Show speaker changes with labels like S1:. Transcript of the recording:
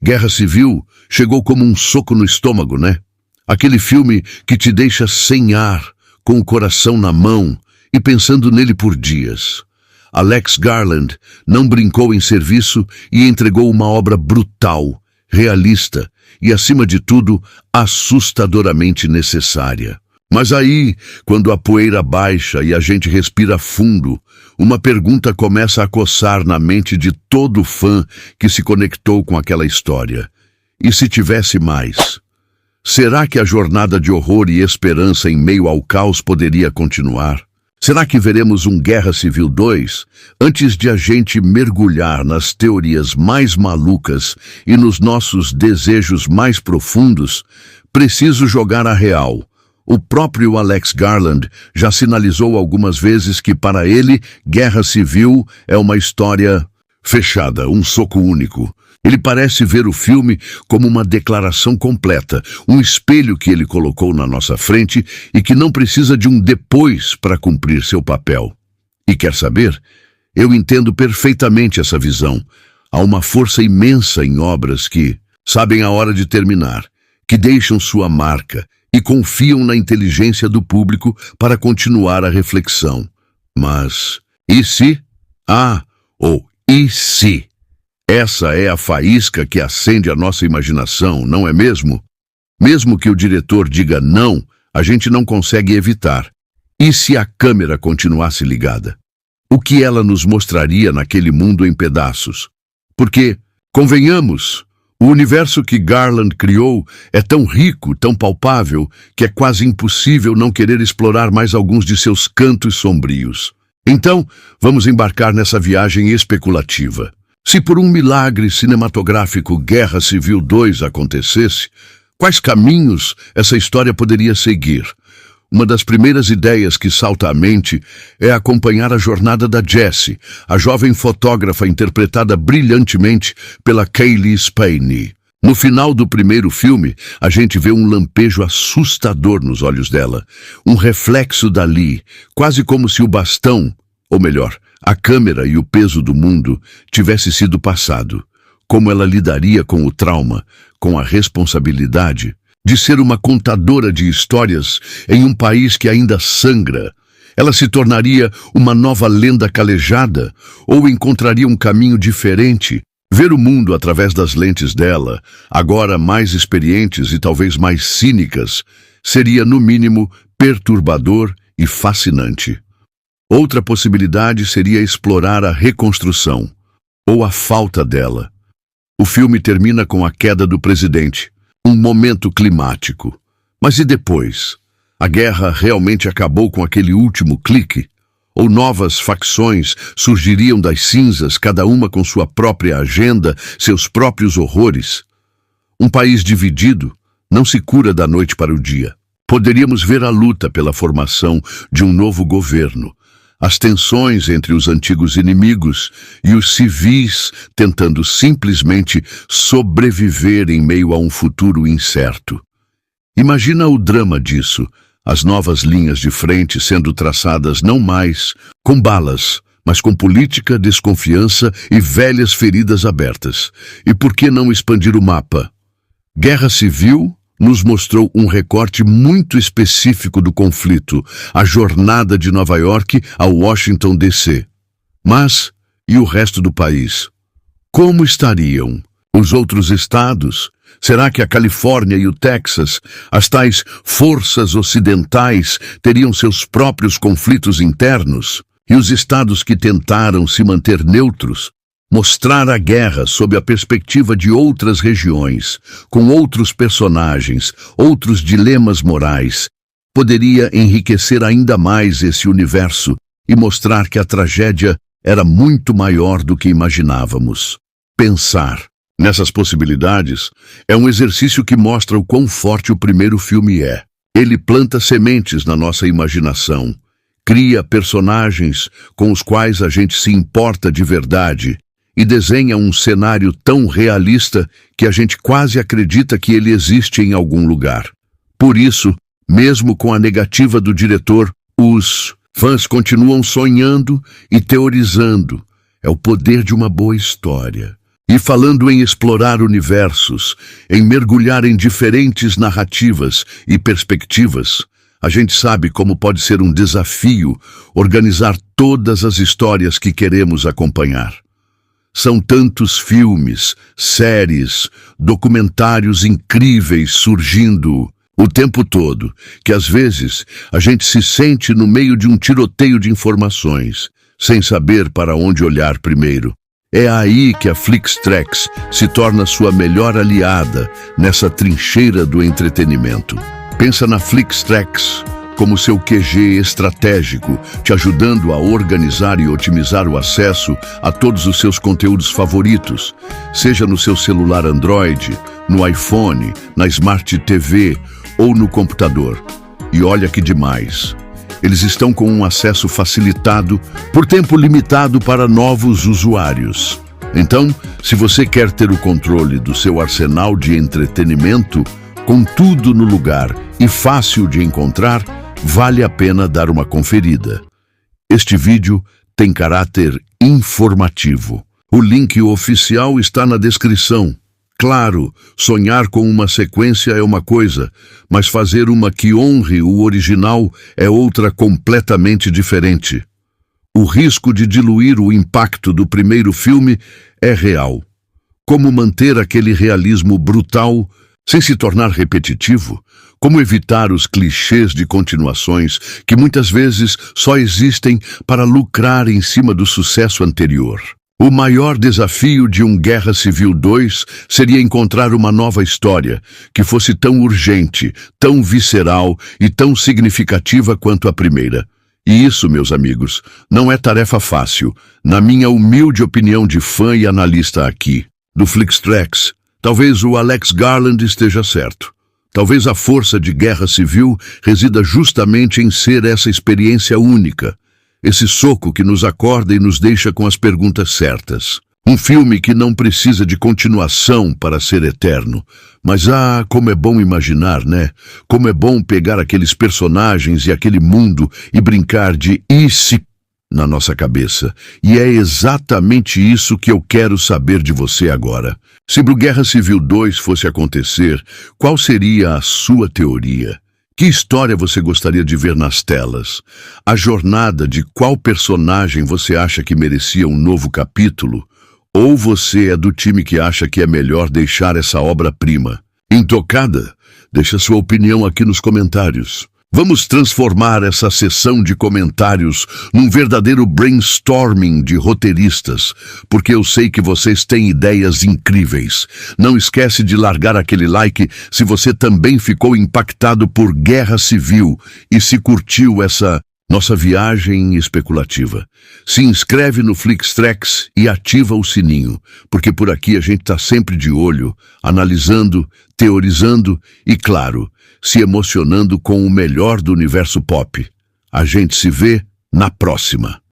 S1: Guerra Civil chegou como um soco no estômago, né? Aquele filme que te deixa sem ar, com o coração na mão e pensando nele por dias. Alex Garland não brincou em serviço e entregou uma obra brutal, realista e, acima de tudo, assustadoramente necessária. Mas aí, quando a poeira baixa e a gente respira fundo, uma pergunta começa a coçar na mente de todo fã que se conectou com aquela história. E se tivesse mais? Será que a jornada de horror e esperança em meio ao caos poderia continuar? Será que veremos um Guerra Civil 2 antes de a gente mergulhar nas teorias mais malucas e nos nossos desejos mais profundos? Preciso jogar a real. O próprio Alex Garland já sinalizou algumas vezes que para ele Guerra Civil é uma história fechada, um soco único. Ele parece ver o filme como uma declaração completa, um espelho que ele colocou na nossa frente e que não precisa de um depois para cumprir seu papel. E quer saber? Eu entendo perfeitamente essa visão. Há uma força imensa em obras que sabem a hora de terminar, que deixam sua marca e confiam na inteligência do público para continuar a reflexão. Mas, e se? E se? Essa é a faísca que acende a nossa imaginação, não é mesmo? Mesmo que o diretor diga não, a gente não consegue evitar. E se a câmera continuasse ligada? O que ela nos mostraria naquele mundo em pedaços? Porque, convenhamos, o universo que Garland criou é tão rico, tão palpável, que é quase impossível não querer explorar mais alguns de seus cantos sombrios. Então, vamos embarcar nessa viagem especulativa. Se por um milagre cinematográfico Guerra Civil 2 acontecesse, quais caminhos essa história poderia seguir? Uma das primeiras ideias que salta à mente é acompanhar a jornada da Jessie, a jovem fotógrafa interpretada brilhantemente pela Cailee Spaeny. No final do primeiro filme, a gente vê um lampejo assustador nos olhos dela, um reflexo dali, quase como se o bastão, ou melhor, a câmera e o peso do mundo tivesse sido passado. Como ela lidaria com o trauma, com a responsabilidade de ser uma contadora de histórias em um país que ainda sangra? Ela se tornaria uma nova lenda calejada ou encontraria um caminho diferente? Ver o mundo através das lentes dela, agora mais experientes e talvez mais cínicas, seria no mínimo perturbador e fascinante. Outra possibilidade seria explorar a reconstrução, ou a falta dela. O filme termina com a queda do presidente, um momento climático. Mas e depois? A guerra realmente acabou com aquele último clique? Ou novas facções surgiriam das cinzas, cada uma com sua própria agenda, seus próprios horrores? Um país dividido não se cura da noite para o dia. Poderíamos ver a luta pela formação de um novo governo, as tensões entre os antigos inimigos e os civis tentando simplesmente sobreviver em meio a um futuro incerto. Imagina o drama disso, as novas linhas de frente sendo traçadas não mais com balas, mas com política, desconfiança e velhas feridas abertas. E por que não expandir o mapa? Guerra Civil nos mostrou um recorte muito específico do conflito, a jornada de Nova York a Washington, D.C. Mas, e o resto do país? Como estariam? Os outros estados? Será que a Califórnia e o Texas, as tais forças ocidentais, teriam seus próprios conflitos internos? E os estados que tentaram se manter neutros? Mostrar a guerra sob a perspectiva de outras regiões, com outros personagens, outros dilemas morais, poderia enriquecer ainda mais esse universo e mostrar que a tragédia era muito maior do que imaginávamos. Pensar nessas possibilidades é um exercício que mostra o quão forte o primeiro filme é. Ele planta sementes na nossa imaginação, cria personagens com os quais a gente se importa de verdade, e desenha um cenário tão realista que a gente quase acredita que ele existe em algum lugar. Por isso, mesmo com a negativa do diretor, os fãs continuam sonhando e teorizando. É o poder de uma boa história. E falando em explorar universos, em mergulhar em diferentes narrativas e perspectivas, a gente sabe como pode ser um desafio organizar todas as histórias que queremos acompanhar. São tantos filmes, séries, documentários incríveis surgindo o tempo todo, que às vezes a gente se sente no meio de um tiroteio de informações, sem saber para onde olhar primeiro. É aí que a Flixtrax se torna sua melhor aliada nessa trincheira do entretenimento. Pensa na Flixtrax como seu QG estratégico, te ajudando a organizar e otimizar o acesso a todos os seus conteúdos favoritos, seja no seu celular Android, no iPhone, na Smart TV ou no computador. E olha que demais! Eles estão com um acesso facilitado por tempo limitado para novos usuários. Então, se você quer ter o controle do seu arsenal de entretenimento, com tudo no lugar e fácil de encontrar, vale a pena dar uma conferida. Este vídeo tem caráter informativo. O link oficial está na descrição. Claro, sonhar com uma sequência é uma coisa, mas fazer uma que honre o original é outra completamente diferente. O risco de diluir o impacto do primeiro filme é real. Como manter aquele realismo brutal sem se tornar repetitivo? Como evitar os clichês de continuações que muitas vezes só existem para lucrar em cima do sucesso anterior? O maior desafio de um Guerra Civil 2 seria encontrar uma nova história que fosse tão urgente, tão visceral e tão significativa quanto a primeira. E isso, meus amigos, não é tarefa fácil, na minha humilde opinião de fã e analista aqui, do Flixtrax. Talvez o Alex Garland esteja certo. Talvez a força de Guerra Civil resida justamente em ser essa experiência única. Esse soco que nos acorda e nos deixa com as perguntas certas. Um filme que não precisa de continuação para ser eterno. Mas como é bom imaginar, né? Como é bom pegar aqueles personagens e aquele mundo e brincar de "e se" na nossa cabeça. E é exatamente isso que eu quero saber de você agora. Se o Guerra Civil 2 fosse acontecer, qual seria a sua teoria? Que história você gostaria de ver nas telas? A jornada de qual personagem você acha que merecia um novo capítulo? Ou você é do time que acha que é melhor deixar essa obra-prima intocada? Deixa sua opinião aqui nos comentários. Vamos transformar essa sessão de comentários num verdadeiro brainstorming de roteiristas, porque eu sei que vocês têm ideias incríveis. Não esquece de largar aquele like se você também ficou impactado por Guerra Civil e se curtiu essa nossa viagem especulativa. Se inscreve no Flixtrax e ativa o sininho, porque por aqui a gente está sempre de olho, analisando, teorizando e, claro, se emocionando com o melhor do universo pop. A gente se vê na próxima.